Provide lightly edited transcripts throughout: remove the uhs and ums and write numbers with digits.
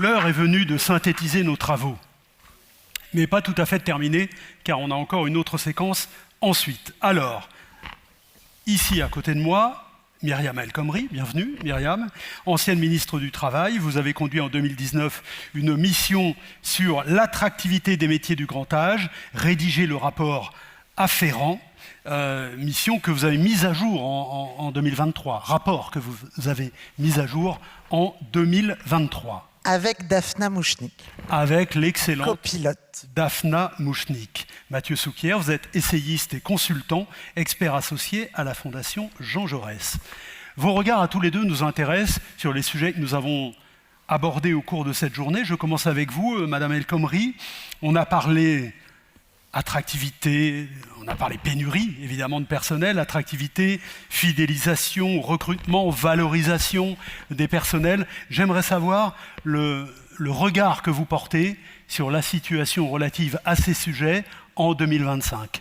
L'heure est venue de synthétiser nos travaux, mais pas tout à fait terminée, car on a encore une autre séquence ensuite. Alors, ici à côté de moi, Myriam El Khomri, bienvenue Myriam, ancienne ministre du Travail. Vous avez conduit en 2019 une mission sur l'attractivité des métiers du grand âge, rédigé le rapport afférent, mission que vous avez mise à jour en 2023, rapport que vous avez mis à jour en 2023. Avec Daphna Mouchnik. Avec l'excellente copilote Daphna Mouchnik. Mathieu Souquier, vous êtes essayiste et consultant, expert associé à la Fondation Jean Jaurès. Vos regards à tous les deux nous intéressent sur les sujets que nous avons abordés au cours de cette journée. Je commence avec vous, Madame El Khomri. On a parlé attractivité, on a parlé pénurie, évidemment, de personnel, attractivité, fidélisation, recrutement, valorisation des personnels. J'aimerais savoir le regard que vous portez sur la situation relative à ces sujets en 2025.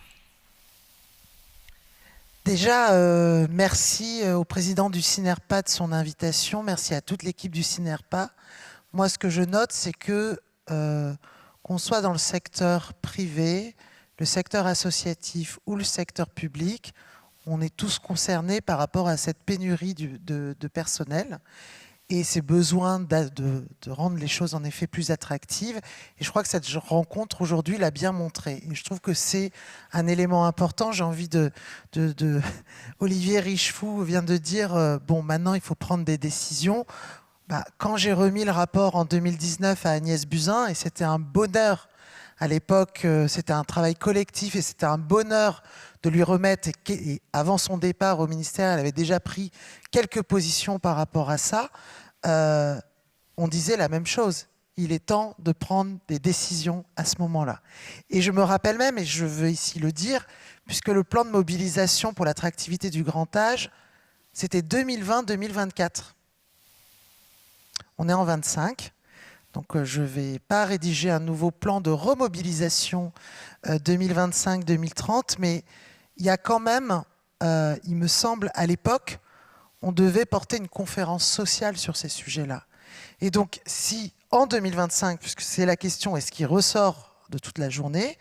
Déjà, merci au président du CINERPA de son invitation, merci à toute l'équipe du CINERPA. Moi, ce que je note, c'est que qu'on soit dans le secteur privé, le secteur associatif ou le secteur public, on est tous concernés par rapport à cette pénurie de personnel et ces besoins de rendre les choses en effet plus attractives. Et je crois que cette rencontre aujourd'hui l'a bien montré. Et je trouve que c'est un élément important. J'ai envie Olivier Richefou vient de dire bon, maintenant il faut prendre des décisions. Quand j'ai remis le rapport en 2019 à Agnès Buzyn, et c'était un bonheur, à l'époque c'était un travail collectif et c'était un bonheur de lui remettre, et avant son départ au ministère, elle avait déjà pris quelques positions par rapport à ça, on disait la même chose. Il est temps de prendre des décisions à ce moment-là. Et je me rappelle même, et je veux ici le dire, puisque le plan de mobilisation pour l'attractivité du grand âge, c'était 2020-2024. On est en 25, donc je ne vais pas rédiger un nouveau plan de remobilisation 2025-2030, mais il y a quand même, il me semble, à l'époque, on devait porter une conférence sociale sur ces sujets-là. Et donc, si en 2025, puisque c'est la question, et ce qui ressort de toute la journée,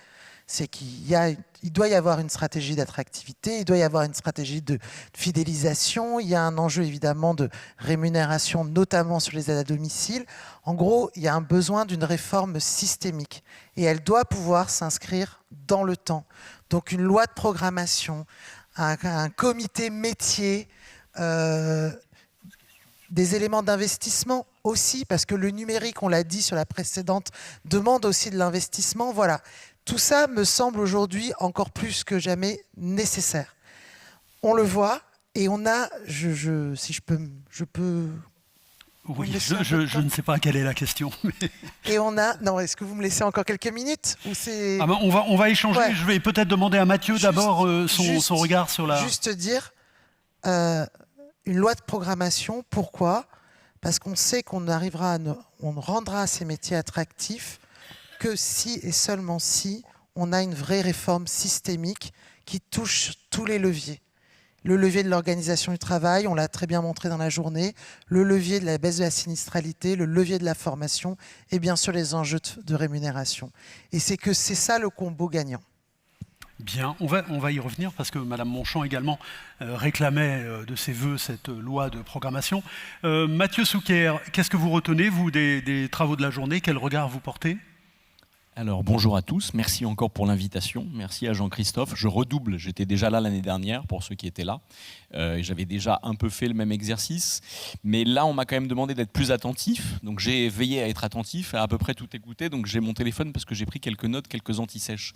c'est qu'il doit y avoir une stratégie d'attractivité, il doit y avoir une stratégie de fidélisation, il y a un enjeu évidemment de rémunération, notamment sur les aides à domicile. En gros, il y a un besoin d'une réforme systémique et elle doit pouvoir s'inscrire dans le temps. Donc une loi de programmation, un comité métier, des éléments d'investissement aussi, parce que le numérique, on l'a dit sur la précédente, demande aussi de l'investissement. Voilà. Tout ça me semble aujourd'hui encore plus que jamais nécessaire. On le voit et on a, si je peux. Oui, je ne sais pas quelle est la question. Mais... Et on a, non, est-ce que vous me laissez encore quelques minutes ou c'est... on va échanger. Ouais. Je vais peut-être demander à Mathieu d'abord son regard sur la. Juste dire une loi de programmation. Pourquoi ? Parce qu'on sait qu'on rendra ces métiers attractifs que si et seulement si on a une vraie réforme systémique qui touche tous les leviers. Le levier de l'organisation du travail, on l'a très bien montré dans la journée, le levier de la baisse de la sinistralité, le levier de la formation et bien sûr les enjeux de rémunération. Et c'est ça le combo gagnant. Bien, on va y revenir parce que Madame Monchamp également réclamait de ses voeux cette loi de programmation. Mathieu Souquier, qu'est-ce que vous retenez, vous, des travaux de la journée? Quel regard vous portez? Alors bonjour à tous, merci encore pour l'invitation, merci à Jean-Christophe. Je redouble, j'étais déjà là l'année dernière pour ceux qui étaient là. J'avais déjà un peu fait le même exercice, mais là on m'a quand même demandé d'être plus attentif, donc j'ai veillé à être attentif, à peu près tout écouter, donc j'ai mon téléphone parce que j'ai pris quelques notes, quelques anti-sèches.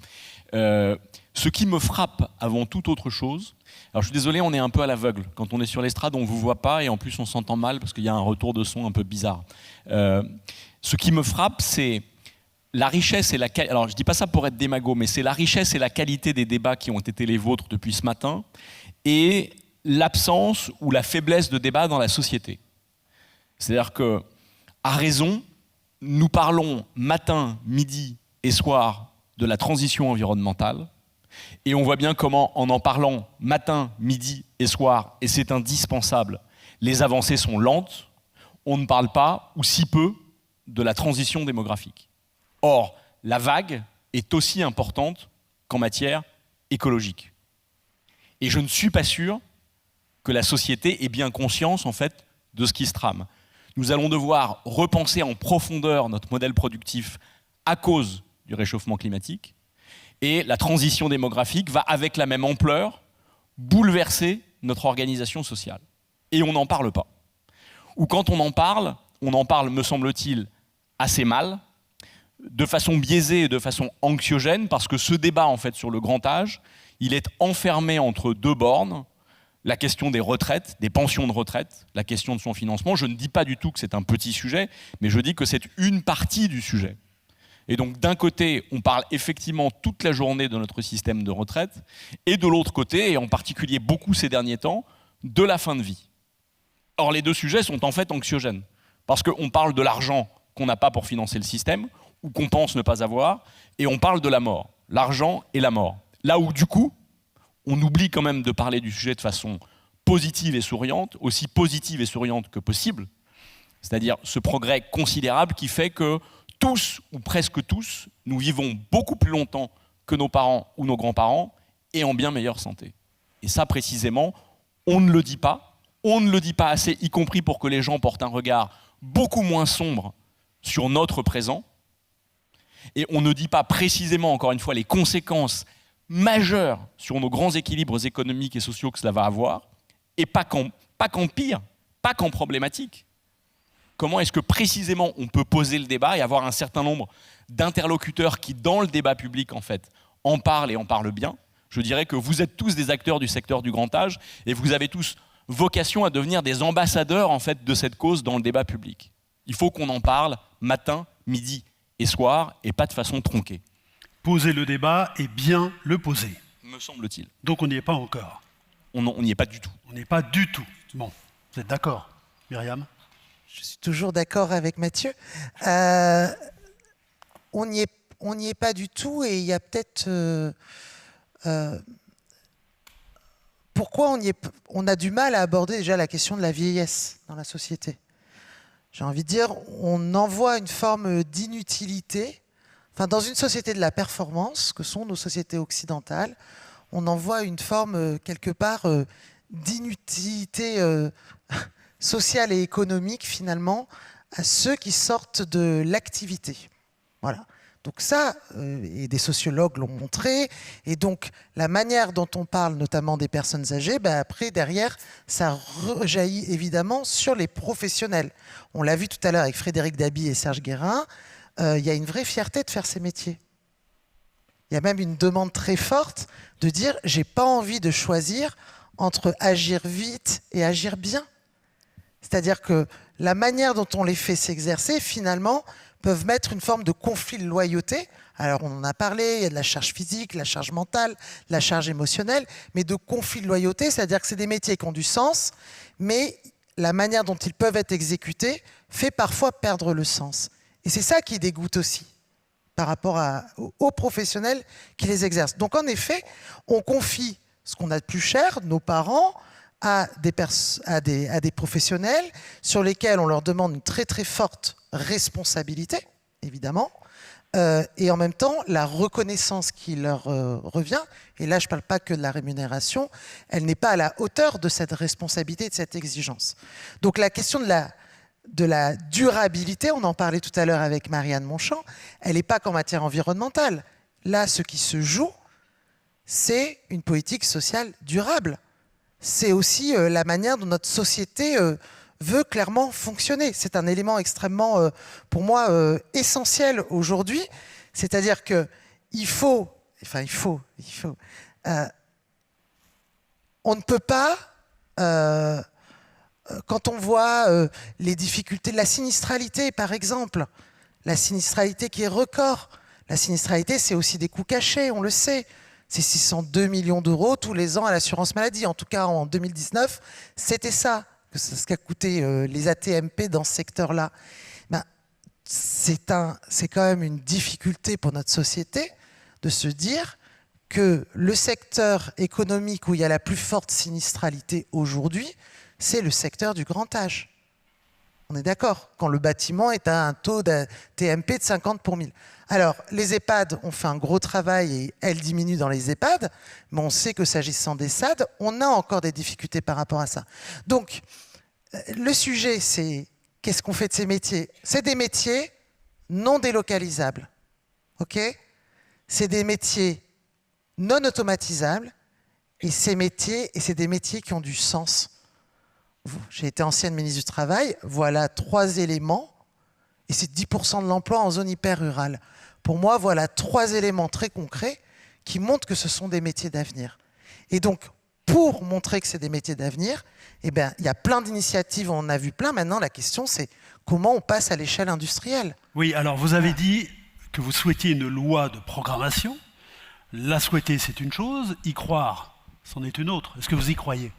Ce qui me frappe avant toute autre chose, alors je suis désolé, on est un peu à l'aveugle. Quand on est sur l'estrade, on ne vous voit pas et en plus on s'entend mal parce qu'il y a un retour de son un peu bizarre. Ce qui me frappe, c'est la richesse et la qualité, alors je ne dis pas ça pour être démago, mais c'est la richesse et la qualité des débats qui ont été les vôtres depuis ce matin et l'absence ou la faiblesse de débat dans la société. C'est-à-dire qu'à raison, nous parlons matin, midi et soir de la transition environnementale et on voit bien comment, en parlant matin, midi et soir, et c'est indispensable, les avancées sont lentes, on ne parle pas, ou si peu, de la transition démographique. Or, la vague est aussi importante qu'en matière écologique. Et je ne suis pas sûr que la société ait bien conscience en fait de ce qui se trame. Nous allons devoir repenser en profondeur notre modèle productif à cause du réchauffement climatique, et la transition démographique va avec la même ampleur bouleverser notre organisation sociale. Et on n'en parle pas. Ou quand on en parle, me semble-t-il, assez mal, de façon biaisée et de façon anxiogène, parce que ce débat en fait sur le grand âge, il est enfermé entre deux bornes, la question des retraites, des pensions de retraite, la question de son financement. Je ne dis pas du tout que c'est un petit sujet, mais je dis que c'est une partie du sujet. Et donc d'un côté, on parle effectivement toute la journée de notre système de retraite, et de l'autre côté, et en particulier beaucoup ces derniers temps, de la fin de vie. Or les deux sujets sont en fait anxiogènes, parce qu'on parle de l'argent qu'on n'a pas pour financer le système, ou qu'on pense ne pas avoir, et on parle de la mort, l'argent et la mort. Là où du coup, on oublie quand même de parler du sujet de façon positive et souriante, aussi positive et souriante que possible, c'est-à-dire ce progrès considérable qui fait que tous, ou presque tous, nous vivons beaucoup plus longtemps que nos parents ou nos grands-parents, et en bien meilleure santé. Et ça, précisément, on ne le dit pas assez, y compris pour que les gens portent un regard beaucoup moins sombre sur notre présent, et on ne dit pas précisément, encore une fois, les conséquences majeures sur nos grands équilibres économiques et sociaux que cela va avoir, et pas qu'en pire, pas qu'en problématique. Comment est-ce que précisément on peut poser le débat et avoir un certain nombre d'interlocuteurs qui, dans le débat public, en fait, en parlent et en parlent bien. Je dirais que vous êtes tous des acteurs du secteur du grand âge et vous avez tous vocation à devenir des ambassadeurs en fait, de cette cause dans le débat public. Il faut qu'on en parle matin, midi et soir, et pas de façon tronquée. Poser le débat et bien le poser. Me semble-t-il. Donc on n'y est pas encore. On n'y est pas du tout. On n'est pas du tout. Bon, vous êtes d'accord, Myriam? Je suis toujours d'accord avec Mathieu. On n'y est pas du tout, et il y a peut-être... pourquoi on a du mal à aborder déjà la question de la vieillesse dans la société? J'ai envie de dire, on envoie une forme d'inutilité. Enfin, dans une société de la performance, que sont nos sociétés occidentales, on envoie une forme, quelque part, d'inutilité sociale et économique, finalement, à ceux qui sortent de l'activité. Voilà. Donc ça, et des sociologues l'ont montré, et donc la manière dont on parle notamment des personnes âgées, après derrière, ça rejaillit évidemment sur les professionnels. On l'a vu tout à l'heure avec Frédéric Dabi et Serge Guérin, il y a une vraie fierté de faire ces métiers. Il y a même une demande très forte de dire « j'ai pas envie de choisir entre agir vite et agir bien ». C'est-à-dire que la manière dont on les fait s'exercer, finalement, peuvent mettre une forme de conflit de loyauté. Alors, on en a parlé, il y a de la charge physique, la charge mentale, la charge émotionnelle, mais de conflit de loyauté, c'est-à-dire que c'est des métiers qui ont du sens, mais la manière dont ils peuvent être exécutés fait parfois perdre le sens. Et c'est ça qui dégoûte aussi par rapport aux professionnels qui les exercent. Donc, en effet, on confie ce qu'on a de plus cher, nos parents, à des professionnels sur lesquels on leur demande une très très forte responsabilité, évidemment, et en même temps, la reconnaissance qui leur revient, et là je ne parle pas que de la rémunération, elle n'est pas à la hauteur de cette responsabilité et de cette exigence. Donc la question de la durabilité, on en parlait tout à l'heure avec Marianne Monchamp, elle n'est pas qu'en matière environnementale. Là, ce qui se joue, c'est une politique sociale durable. C'est aussi la manière dont notre société veut clairement fonctionner. C'est un élément extrêmement, pour moi, essentiel aujourd'hui. C'est-à-dire qu'il faut, on ne peut pas, quand on voit les difficultés de la sinistralité, par exemple, la sinistralité qui est record, la sinistralité, c'est aussi des coûts cachés, on le sait. C'est 602 millions d'euros tous les ans à l'assurance maladie. En tout cas, en 2019, c'était ça, ce qu'a coûté les AT-MP dans ce secteur-là. C'est quand même une difficulté pour notre société de se dire que le secteur économique où il y a la plus forte sinistralité aujourd'hui, c'est le secteur du grand âge. On est d'accord, quand le bâtiment est à un taux de TMP de 50 pour 1000. Alors, les EHPAD ont fait un gros travail et elles diminuent dans les EHPAD, mais on sait que s'agissant des SAD, on a encore des difficultés par rapport à ça. Donc, le sujet, c'est qu'est-ce qu'on fait de ces métiers? C'est des métiers non délocalisables. Ok? C'est des métiers non automatisables et c'est des métiers qui ont du sens. J'ai été ancienne ministre du Travail, voilà 3 éléments et c'est 10% de l'emploi en zone hyper rurale. Pour moi, voilà 3 éléments très concrets qui montrent que ce sont des métiers d'avenir. Et donc, pour montrer que c'est des métiers d'avenir, eh ben, il y a plein d'initiatives, on en a vu plein. Maintenant, la question, c'est comment on passe à l'échelle industrielle. Oui, alors vous avez dit que vous souhaitiez une loi de programmation. La souhaiter, c'est une chose. Y croire, c'en est une autre. Est-ce que vous y croyez?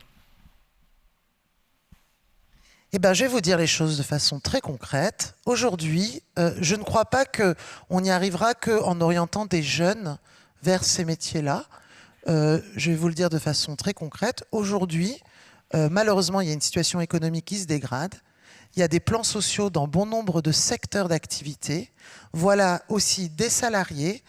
Eh ben, je vais vous dire les choses de façon très concrète. Aujourd'hui, je ne crois pas qu'on n'y arrivera qu'en orientant des jeunes vers ces métiers-là. Je vais vous le dire de façon très concrète. Aujourd'hui, malheureusement, il y a une situation économique qui se dégrade. Il y a des plans sociaux dans bon nombre de secteurs d'activité. Voilà aussi des salariés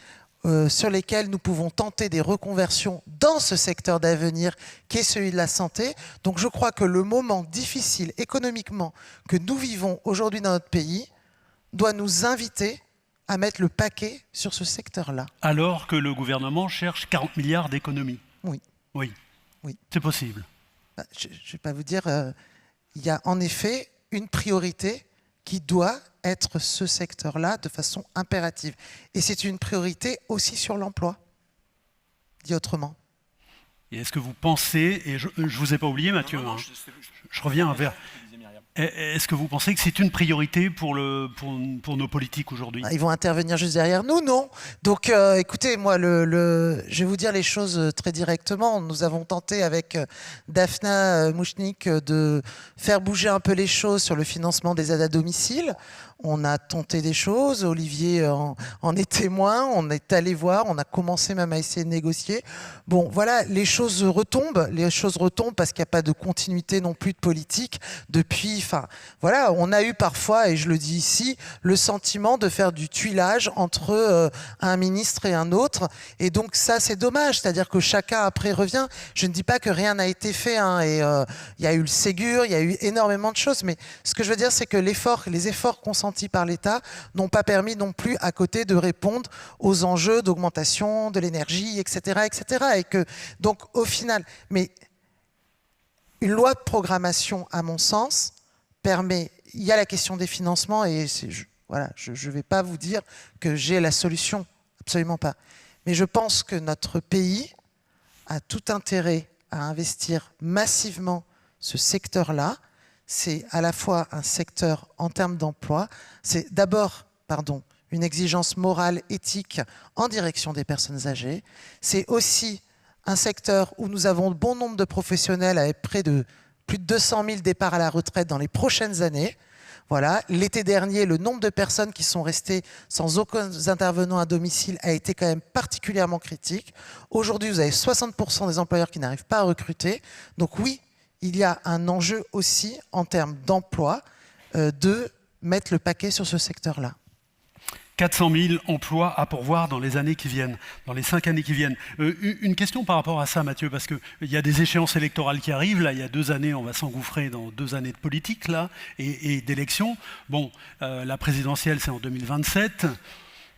sur lesquels nous pouvons tenter des reconversions dans ce secteur d'avenir qui est celui de la santé. Donc je crois que le moment difficile économiquement que nous vivons aujourd'hui dans notre pays doit nous inviter à mettre le paquet sur ce secteur-là. Alors que le gouvernement cherche 40 milliards d'économies. Oui. Oui. Oui. C'est possible. Je ne vais pas vous dire, il y a en effet une priorité qui doit être ce secteur-là de façon impérative. Et c'est une priorité aussi sur l'emploi, dit autrement. Et est-ce que vous pensez, et je ne vous ai pas oublié Mathieu, Non, hein, je reviens vers... Est-ce que vous pensez que c'est une priorité pour nos politiques aujourd'hui? Ils vont intervenir juste derrière nous, non? Donc écoutez, moi, je vais vous dire les choses très directement. Nous avons tenté avec Daphna Mouchnik de faire bouger un peu les choses sur le financement des aides à domicile. On a tenté des choses, Olivier en est témoin, on est allé voir, on a commencé même à essayer de négocier. Bon, voilà, les choses retombent parce qu'il n'y a pas de continuité non plus de politique depuis, enfin, voilà, on a eu parfois, et je le dis ici, le sentiment de faire du tuilage entre un ministre et un autre, et donc ça, c'est dommage, c'est-à-dire que chacun après revient. Je ne dis pas que rien n'a été fait, hein, et il y a eu le Ségur, il y a eu énormément de choses, mais ce que je veux dire, c'est que les efforts consentis par l'État n'ont pas permis non plus à côté de répondre aux enjeux d'augmentation de l'énergie, etc., etc. Et que, donc, au final, mais une loi de programmation, à mon sens, permet, il y a la question des financements et voilà, je ne vais pas vous dire que j'ai la solution, absolument pas. Mais je pense que notre pays a tout intérêt à investir massivement ce secteur-là. C'est à la fois un secteur en termes d'emploi, c'est d'abord, une exigence morale, éthique en direction des personnes âgées. C'est aussi un secteur où nous avons bon nombre de professionnels avec plus de 200 000 départs à la retraite dans les prochaines années. Voilà. L'été dernier, le nombre de personnes qui sont restées sans aucun intervenant à domicile a été quand même particulièrement critique. Aujourd'hui, vous avez 60% des employeurs qui n'arrivent pas à recruter. Donc oui, il y a un enjeu aussi en termes d'emploi de mettre le paquet sur ce secteur-là. 400 000 emplois à pourvoir dans les années qui viennent, dans les 5 années qui viennent. Une question par rapport à ça, Mathieu, parce qu'il y a des échéances électorales qui arrivent. Là, il y a 2 années, on va s'engouffrer dans 2 années de politique là, et d'élections. Bon, la présidentielle, c'est en 2027.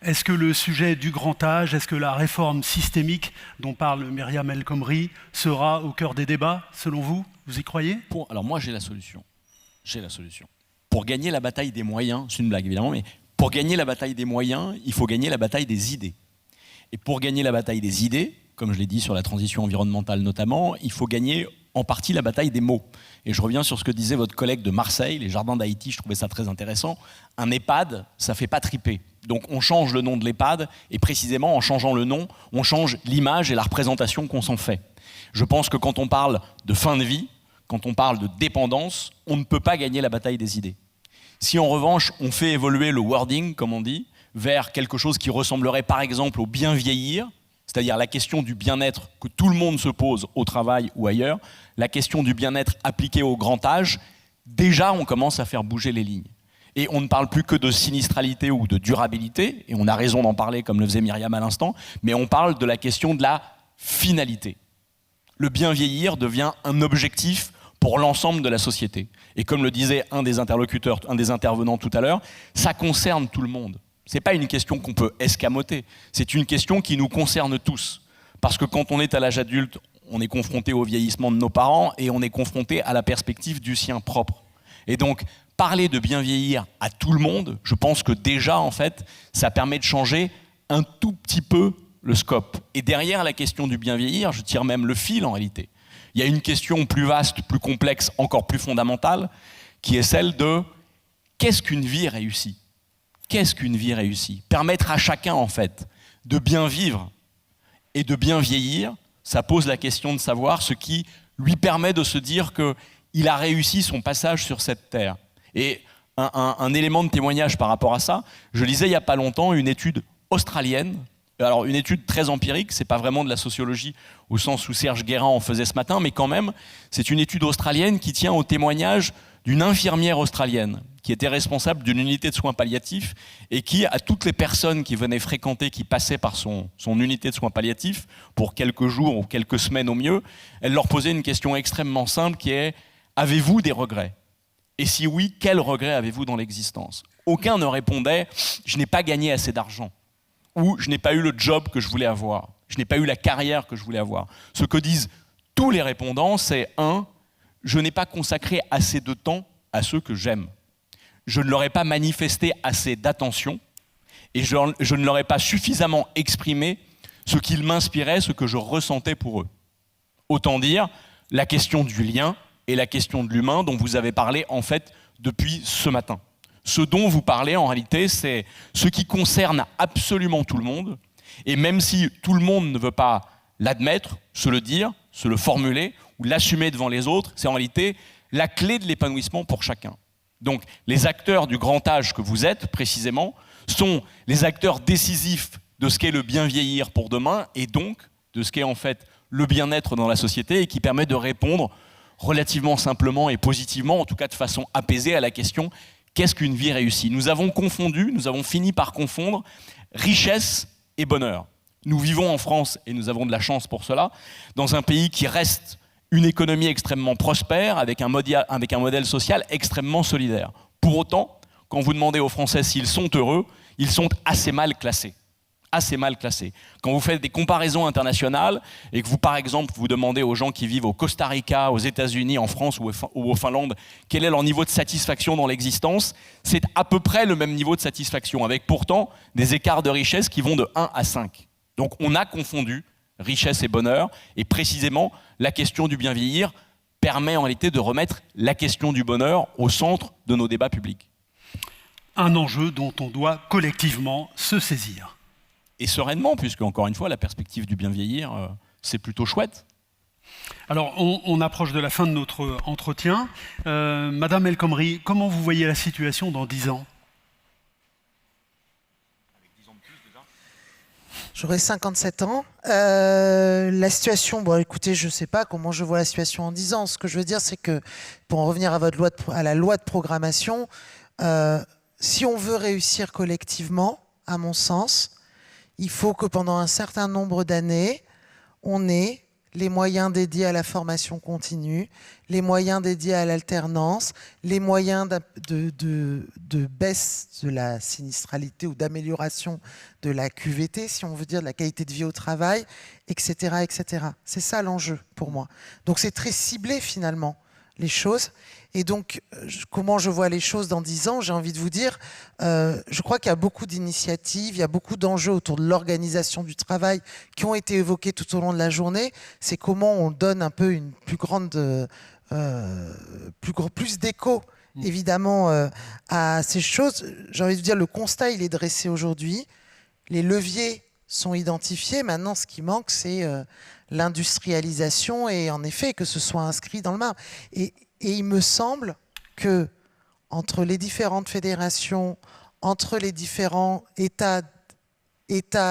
Est-ce que le sujet du grand âge, est-ce que la réforme systémique dont parle Myriam El Khomri sera au cœur des débats, selon vous? Vous y croyez? Alors moi, j'ai la solution. Pour gagner la bataille des moyens, c'est une blague évidemment, mais pour gagner la bataille des moyens, il faut gagner la bataille des idées. Et pour gagner la bataille des idées, comme je l'ai dit sur la transition environnementale notamment, il faut gagner en partie la bataille des mots. Et je reviens sur ce que disait votre collègue de Marseille, les jardins d'Haïti, je trouvais ça très intéressant. Un EHPAD, ça ne fait pas triper. Donc on change le nom de l'EHPAD, et précisément en changeant le nom, on change l'image et la représentation qu'on s'en fait. Je pense que quand on parle de fin de vie, quand on parle de dépendance, on ne peut pas gagner la bataille des idées. Si en revanche, on fait évoluer le wording, comme on dit, vers quelque chose qui ressemblerait par exemple au bien vieillir, c'est-à-dire la question du bien-être que tout le monde se pose au travail ou ailleurs, la question du bien-être appliqué au grand âge, déjà on commence à faire bouger les lignes. Et on ne parle plus que de sinistralité ou de durabilité, et on a raison d'en parler comme le faisait Myriam à l'instant, mais on parle de la question de la finalité. Le bien vieillir devient un objectif pour l'ensemble de la société. Et comme le disait un des interlocuteurs, un des intervenants tout à l'heure, ça concerne tout le monde. Ce n'est pas une question qu'on peut escamoter, c'est une question qui nous concerne tous. Parce que quand on est à l'âge adulte, on est confronté au vieillissement de nos parents et on est confronté à la perspective du sien propre. Et donc, parler de bien vieillir à tout le monde, je pense que déjà, en fait, ça permet de changer un tout petit peu le scope. Et derrière la question du bien vieillir, je tire même le fil en réalité. Il y a une question plus vaste, plus complexe, encore plus fondamentale, qui est celle de qu'est-ce qu'une vie réussie ? Qu'est-ce qu'une vie réussie ? Permettre à chacun, en fait, de bien vivre et de bien vieillir, ça pose la question de savoir ce qui lui permet de se dire qu'il a réussi son passage sur cette terre. Et un élément de témoignage par rapport à ça, je lisais il n'y a pas longtemps une étude australienne. Alors une étude très empirique, c'est pas vraiment de la sociologie au sens où Serge Guérin en faisait ce matin, mais quand même, c'est une étude australienne qui tient au témoignage d'une infirmière australienne qui était responsable d'une unité de soins palliatifs et qui, à toutes les personnes qui venaient fréquenter, qui passaient par son unité de soins palliatifs pour quelques jours ou quelques semaines au mieux, elle leur posait une question extrêmement simple qui est « Avez-vous des regrets ? Et si oui, quels regrets avez-vous dans l'existence ?» Aucun ne répondait « Je n'ai pas gagné assez d'argent » ou « Je n'ai pas eu le job que je voulais avoir », « Je n'ai pas eu la carrière que je voulais avoir ». Ce que disent tous les répondants, c'est « 1. Je n'ai pas consacré assez de temps à ceux que j'aime. Je ne leur ai pas manifesté assez d'attention et je ne leur ai pas suffisamment exprimé ce qu'ils m'inspiraient, ce que je ressentais pour eux. » Autant dire la question du lien et la question de l'humain dont vous avez parlé en fait depuis ce matin. Ce dont vous parlez en réalité, c'est ce qui concerne absolument tout le monde. Et même si tout le monde ne veut pas l'admettre, se le dire, se le formuler ou l'assumer devant les autres, c'est en réalité la clé de l'épanouissement pour chacun. Donc les acteurs du grand âge que vous êtes, précisément, sont les acteurs décisifs de ce qu'est le bien vieillir pour demain et donc de ce qu'est en fait le bien-être dans la société et qui permet de répondre relativement simplement et positivement, en tout cas de façon apaisée à la question « Qu'est-ce qu'une vie réussie ?» Nous avons fini par confondre richesse et bonheur. Nous vivons en France, et nous avons de la chance pour cela, dans un pays qui reste une économie extrêmement prospère, avec un modèle social extrêmement solidaire. Pour autant, quand vous demandez aux Français s'ils sont heureux, ils sont assez mal classés. Assez mal classés. Quand vous faites des comparaisons internationales et que vous, par exemple, vous demandez aux gens qui vivent au Costa Rica, aux États-Unis, en France ou au Finlande, quel est leur niveau de satisfaction dans l'existence, c'est à peu près le même niveau de satisfaction, avec pourtant des écarts de richesse qui vont de 1 à 5. Donc on a confondu richesse et bonheur, et précisément la question du bien vieillir permet en réalité de remettre la question du bonheur au centre de nos débats publics. Un enjeu dont on doit collectivement se saisir. Et sereinement, puisque, encore une fois, la perspective du bien vieillir, c'est plutôt chouette. Alors, on approche de la fin de notre entretien. Madame El Khomri, comment vous voyez la situation dans 10 ans ? Avec 10 ans de plus, déjà ? J'aurai 57 ans. La situation, bon, écoutez, je ne sais pas comment je vois la situation en 10 ans. Ce que je veux dire, c'est que, pour en revenir à la loi de programmation, si on veut réussir collectivement, à mon sens, il faut que pendant un certain nombre d'années, on ait les moyens dédiés à la formation continue, les moyens dédiés à l'alternance, les moyens de baisse de la sinistralité ou d'amélioration de la QVT, si on veut dire de la qualité de vie au travail, etc. etc. C'est ça l'enjeu pour moi. Donc c'est très ciblé finalement, les choses. Et donc, comment je vois les choses dans 10 ans, j'ai envie de vous dire, je crois qu'il y a beaucoup d'initiatives, il y a beaucoup d'enjeux autour de l'organisation du travail qui ont été évoqués tout au long de la journée. C'est comment on donne un peu une plus grande, plus d'écho, évidemment, à ces choses. J'ai envie de vous dire, le constat, il est dressé aujourd'hui. Les leviers sont identifiés. Maintenant, ce qui manque, c'est l'industrialisation et en effet, que ce soit inscrit dans le marbre. Et il me semble que entre les différentes fédérations, entre les différents États,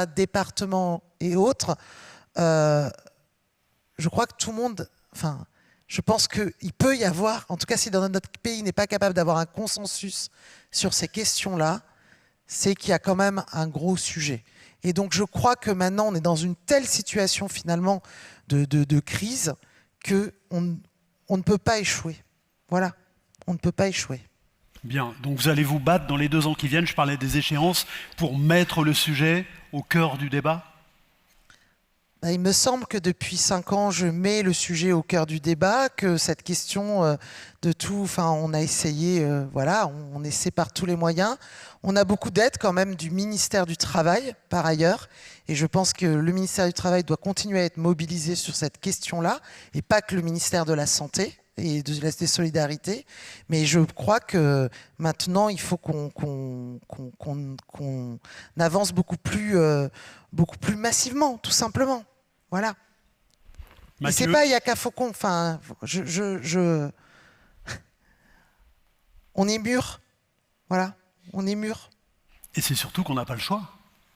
départements et autres, je crois que tout le monde, enfin, Je pense qu'il peut y avoir, en tout cas si dans notre pays n'est pas capable d'avoir un consensus sur ces questions-là, c'est qu'il y a quand même un gros sujet. Et donc je crois que maintenant on est dans une telle situation finalement de crise qu'on ne peut pas échouer. Voilà, on ne peut pas échouer. Bien, donc vous allez vous battre dans les 2 ans qui viennent, je parlais des échéances, pour mettre le sujet au cœur du débat? Il me semble que depuis 5 ans, je mets le sujet au cœur du débat, que cette question de tout, enfin, on a essayé, voilà, on essaie par tous les moyens. On a beaucoup d'aide quand même du ministère du Travail, par ailleurs, et je pense que le ministère du Travail doit continuer à être mobilisé sur cette question-là, et pas que le ministère de la Santé et des Solidarités. Mais je crois que maintenant, il faut qu'on avance beaucoup plus massivement, tout simplement. Voilà. Et c'est pas Yaka Faucon. Enfin, on est mûr. Voilà, on est mûr. Et c'est surtout qu'on n'a pas le choix.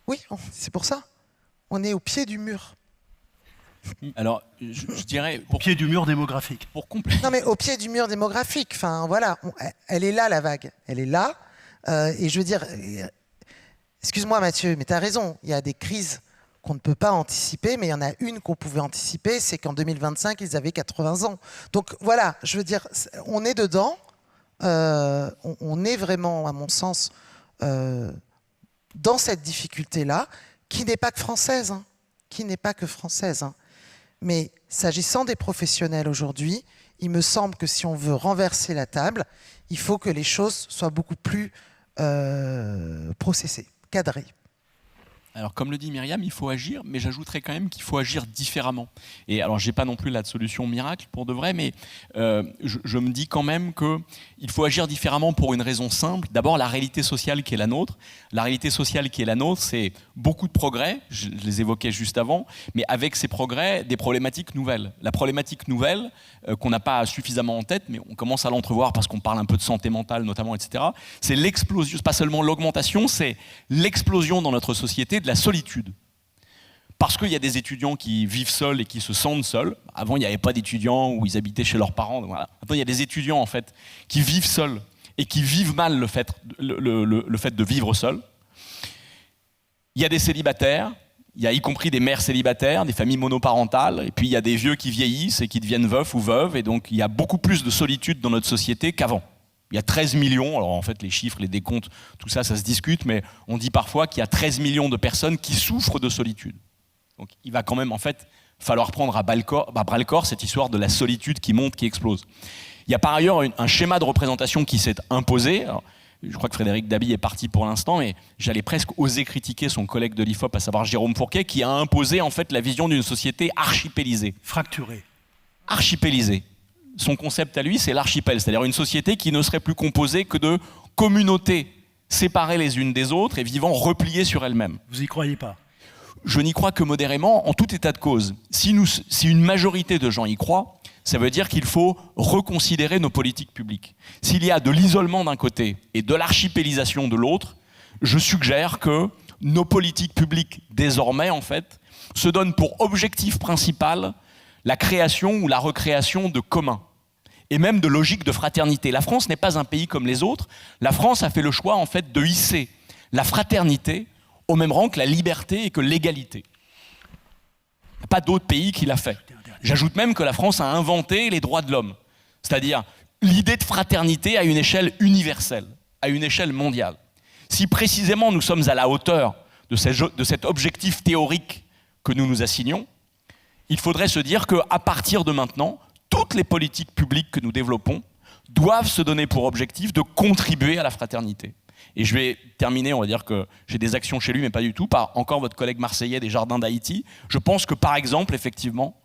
Oui, c'est pour ça. On est au pied du mur. Alors, je dirais... Au pied du mur démographique. Pour compléter. Non, mais au pied du mur démographique. Enfin, voilà, elle est là, la vague. Elle est là. Et je veux dire... Excuse-moi, Mathieu, mais tu as raison. Il y a des crises qu'on ne peut pas anticiper, mais il y en a une qu'on pouvait anticiper, c'est qu'en 2025, ils avaient 80 ans. Donc voilà, je veux dire, on est dedans. On est vraiment, à mon sens, dans cette difficulté-là, qui n'est pas que française. Hein, qui n'est pas que française. Hein. Mais s'agissant des professionnels aujourd'hui, il me semble que si on veut renverser la table, il faut que les choses soient beaucoup plus processées, cadrées. Alors, comme le dit Myriam, il faut agir, mais j'ajouterais quand même qu'il faut agir différemment. Et alors, j'ai pas non plus la solution miracle pour de vrai, mais je me dis quand même qu'il faut agir différemment pour une raison simple. D'abord, la réalité sociale qui est la nôtre. La réalité sociale qui est la nôtre, c'est beaucoup de progrès, je les évoquais juste avant, mais avec ces progrès, des problématiques nouvelles. La problématique nouvelle, qu'on n'a pas suffisamment en tête, mais on commence à l'entrevoir parce qu'on parle un peu de santé mentale notamment, etc., c'est l'explosion, c'est pas seulement l'augmentation, c'est l'explosion dans notre société de la solitude. Parce qu'il y a des étudiants qui vivent seuls et qui se sentent seuls. Avant, il n'y avait pas d'étudiants où ils habitaient chez leurs parents. Voilà. Maintenant, il y a des étudiants en fait, qui vivent seuls et qui vivent mal le fait de vivre seul. Il y a des célibataires, il y a y compris des mères célibataires, des familles monoparentales, et puis il y a des vieux qui vieillissent et qui deviennent veufs ou veuves, et donc il y a beaucoup plus de solitude dans notre société qu'avant. Il y a 13 millions, alors en fait les chiffres, les décomptes, tout ça, ça se discute, mais on dit parfois qu'il y a 13 millions de personnes qui souffrent de solitude. Donc il va quand même en fait falloir prendre à bras-le-corps cette histoire de la solitude qui monte, qui explose. Il y a par ailleurs un schéma de représentation qui s'est imposé. Alors, je crois que Frédéric Dabi est parti pour l'instant, mais j'allais presque oser critiquer son collègue de l'IFOP, à savoir Jérôme Fourquet, qui a imposé en fait la vision d'une société archipélisée. Fracturée. Archipélisée. Son concept à lui, c'est l'archipel, c'est-à-dire une société qui ne serait plus composée que de communautés séparées les unes des autres et vivant repliées sur elles-mêmes. Vous n'y croyez pas? Je n'y crois que modérément, en tout état de cause. Si une majorité de gens y croient, ça veut dire qu'il faut reconsidérer nos politiques publiques. S'il y a de l'isolement d'un côté et de l'archipélisation de l'autre, je suggère que nos politiques publiques, désormais, en fait, se donnent pour objectif principal la création ou la recréation de communs, et même de logique de fraternité. La France n'est pas un pays comme les autres. La France a fait le choix, en fait, de hisser la fraternité au même rang que la liberté et que l'égalité. Il n'y a pas d'autre pays qui l'a fait. J'ajoute même que la France a inventé les droits de l'homme, c'est-à-dire l'idée de fraternité à une échelle universelle, à une échelle mondiale. Si précisément nous sommes à la hauteur de cet objectif théorique que nous nous assignons, il faudrait se dire qu'à partir de maintenant, toutes les politiques publiques que nous développons doivent se donner pour objectif de contribuer à la fraternité. Et je vais terminer, on va dire que j'ai des actions chez lui, mais pas du tout, par encore votre collègue marseillais des Jardins d'Haïti. Je pense que par exemple, effectivement,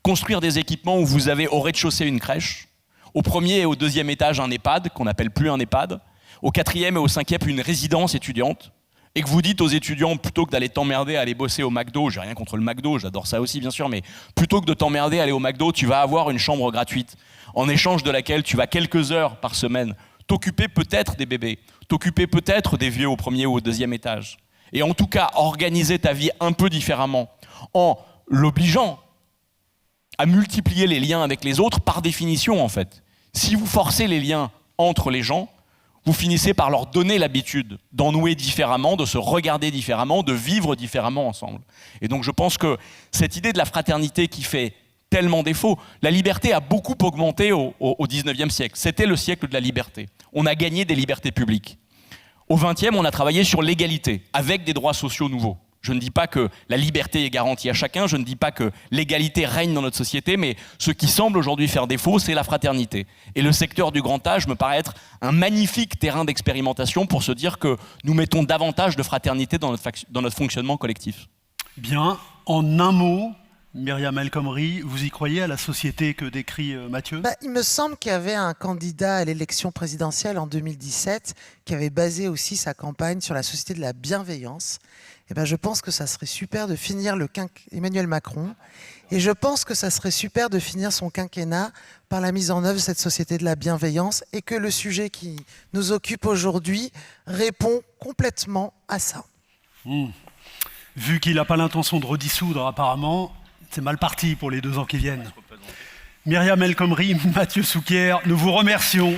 construire des équipements où vous avez au rez-de-chaussée une crèche, au premier et au deuxième étage un EHPAD, qu'on n'appelle plus un EHPAD, au quatrième et au cinquième une résidence étudiante, et que vous dites aux étudiants, plutôt que d'aller t'emmerder à aller bosser au McDo, j'ai rien contre le McDo, j'adore ça aussi bien sûr, mais plutôt que de t'emmerder à aller au McDo, tu vas avoir une chambre gratuite, en échange de laquelle tu vas quelques heures par semaine t'occuper peut-être des bébés, t'occuper peut-être des vieux au premier ou au deuxième étage, et en tout cas organiser ta vie un peu différemment, en l'obligeant à multiplier les liens avec les autres par définition, en fait. Si vous forcez les liens entre les gens, vous finissez par leur donner l'habitude d'en nouer différemment, de se regarder différemment, de vivre différemment ensemble. Et donc je pense que cette idée de la fraternité qui fait tellement défaut, la liberté a beaucoup augmenté au XIXe siècle. C'était le siècle de la liberté. On a gagné des libertés publiques. Au XXe, on a travaillé sur l'égalité, avec des droits sociaux nouveaux. Je ne dis pas que la liberté est garantie à chacun, je ne dis pas que l'égalité règne dans notre société, mais ce qui semble aujourd'hui faire défaut, c'est la fraternité. Et le secteur du grand âge me paraît être un magnifique terrain d'expérimentation pour se dire que nous mettons davantage de fraternité dans notre fonctionnement collectif. Bien, en un mot, Myriam El Khomri, vous y croyez à la société que décrit Mathieu ? Il me semble qu'il y avait un candidat à l'élection présidentielle en 2017 qui avait basé aussi sa campagne sur la société de la bienveillance. Je pense que ça serait super de finir Emmanuel Macron, et je pense que ça serait super de finir son quinquennat par la mise en œuvre de cette société de la bienveillance, et que le sujet qui nous occupe aujourd'hui répond complètement à ça. Vu qu'il n'a pas l'intention de redissoudre apparemment, c'est mal parti pour les 2 ans qui viennent. Myriam El Khomri, Mathieu Souquier, nous vous remercions.